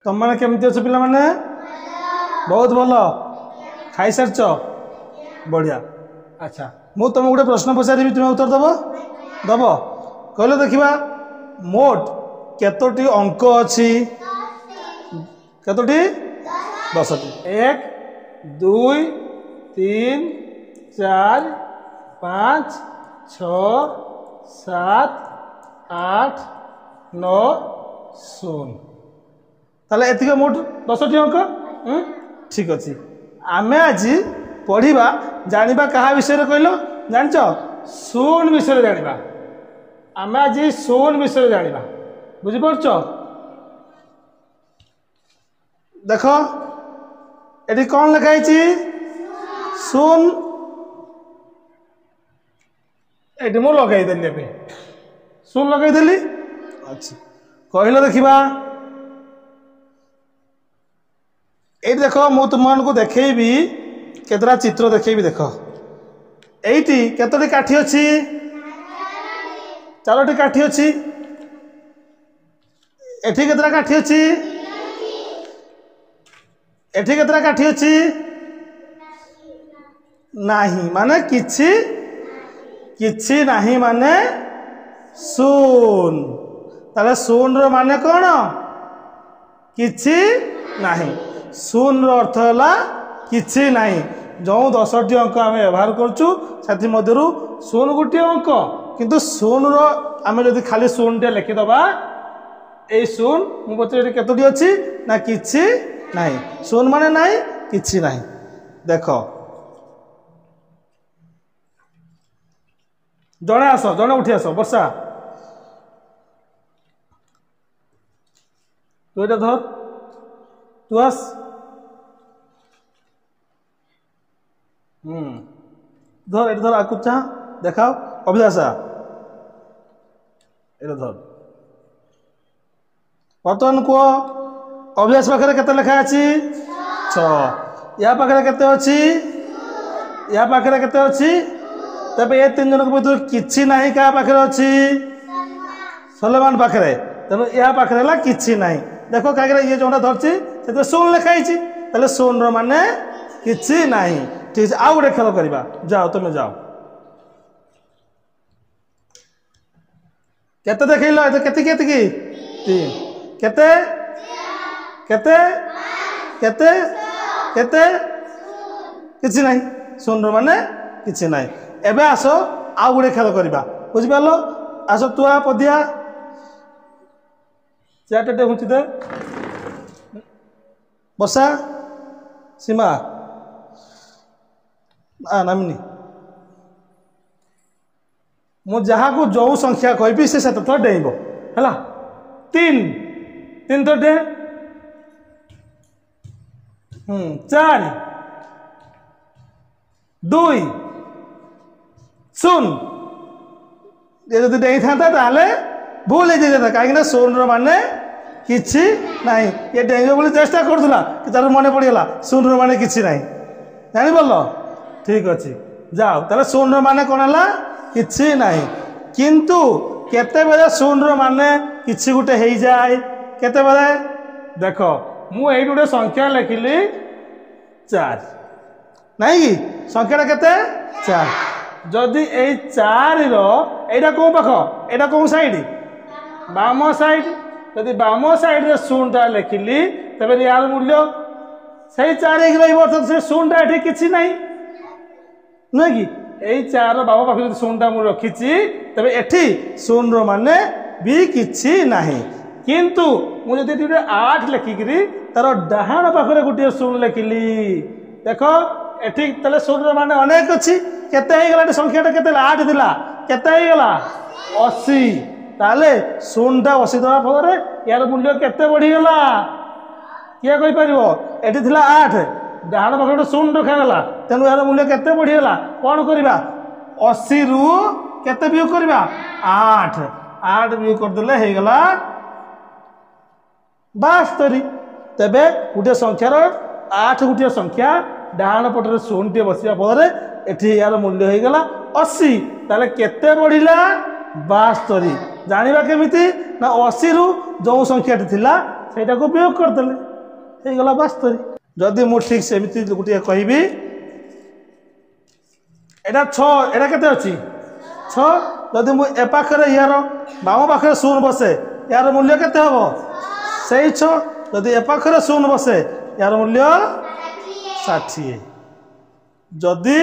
तुम मैंने केमती अच्छे पिला माने बहुत भल खाई सारच बढ़िया। अच्छा मु तुमको गोटे प्रश्न पचारि तुम्हें उत्तर दब दब कहले देखा मोट केतोटी अंक अच्छी केतोटी 10टी 1 2 3 4 5 6 7 8 9 0 ताले एतिक मोट 10टी अंक ठीक अच्छे। आमे आज पढ़ा जानिबा कहा विषय कहल जानिच शून विषय जानिबा आमे आज शून विषय जानिबा बुझिपारछ। देख एटी कौन लिखाई शून एटी मु लगेदेली अभी शून लगेदेली। अच्छा कहल देखा ये देख मु तुमको देखेबी केतरा चित्र देखेबी देख एटी केतोटी काठी अच्छी 4टी काठी अच्छी एठी केतरा काठी अच्छी एठी केतरा काठी अच्छी नाही माने किछि किछि नाही माने शून ताले शून रो माने कौन किछि नाही शून रो अर्थ है किछि नाही जो 10टी अंक आम व्यवहार करूँ से मध्य शून गोटे अंक किंतु शून रो आम जदि खाली शून टे लिखिदबा ए शून मु पचारे केतोटी अच्छी ना किछि नाही शून माने नाही किछि नाही। देख जड़े आस जड़े उठी आस वर्षा तू ये धर तू आस धर ये धर आकु चाह देखाओ अभिलाषा ये धर बर्तमान कह अभिलाष पाखे केते लेखा अच्छी 6 या पाखे केते अच्छी या पाखे केते अच्छी तबे ये 3 जन भीतर किछि नाही का पाखे अच्छी सलेमान पाखे तेणु या पाखे है किछि नाही। देखो कहीं ये जोटा धरची से शून लिखाई ताले शून रो माने किछि नाही ठीक है। आउ गोटे खेल करवा जाओ तुम जाओ केते देखल केते केते 3 केते केते केते केते किछि नाही शून रो माने किछि नाही। एबे आसो आउ गोटे खेल करवा बुझिपाल आस तुआ पदिया चारटे हुंची दे बसा सीमा नामिनी मु जहाँ को जो संख्या कहबी से थर डेब है 3 तो डे 4 2 शून ये जब डेई था भूल हो जाता कहीं शून रो माने किछि नाही ये डेंगे बोली चेष्टा करूला कि तार मन पड़गला शून रो माने किछि नाही जानी बोल ठीक अच्छे जाओ ताले शून रो माने कौन है किछि नाही किंतु केते बेले शून रो माने किछि गुटे हो जाए केते बेले देख मु एई गुटे संख्या लिखिली 4 नहीं कि संख्याटा केते 4 जदि ए 4 रो एटा को पाख एटा को साइड बाम साइड यदि बाम साइड रे शून्यटा लिखिली तबे यार मूल्य सही 4 एक रही से शून्यटा एठी किछि नाही नुहे कि यही 4 बाम पाखे जो शून्यटा मुझे रखी तबे एठी शून्य माने भी किछि नाही किंतु मुझे 8 लिखिकी तार डाहाण पाखे गोटे शून्य लिखिली देख एठी तले शून्य माने अनेक अच्छी केते हो गला संख्याटा केते 8 दिला केते हो गला 80 ताले शून्यटा 80 दवा फल यार मूल्य केते बढ़ीगला किए कहि परिबो एठी थिला 8 डाहाण पाखे गोटे शून्य रखागला तेणु यार मूल्य केते बढ़ीगला कौन करवा 80 रु केते व्यू करवा 8 व्यू करदेले हो गला 72 तेबे गोटे संख्यार 8 गोटे संख्या डाहाण पटरे शून्य बसिया फल एठी यार मूल्य हो गला 80 ताले केते बढ़िला 72 जानिबा केमिति ना 80 रु जो संख्याटी थिला ସେଇଟାକୁ ବିୟୋଗ କରିଦେଲେ ହେଇଗଲା 72। ଯଦି ମୁଁ ଠିକ୍ ସେମିତି ଗୋଟିଏ କହିବି ଏଇଟା 6 ଏଇଟା କେତେ ଅଛି 6। ଯଦି ମୁଁ ଏ ପାଖରେ ୟାର ବାମ ପାଖରେ 0 ବସେ ୟାର ମୂଲ୍ୟ କେତେ ହେବ ସେଇ 6। ଯଦି ଏ ପାଖରେ 0 ବସେ ୟାର ମୂଲ୍ୟ 60। ଯଦି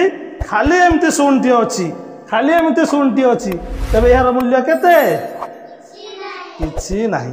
ଖାଲି ଏମିତି 0 ଅଛି ଖାଲି ଏମିତି 0 ଅଛି ତେବେ ଏହାର ମୂଲ୍ୟ କେତେ କିଛି ନାହିଁ।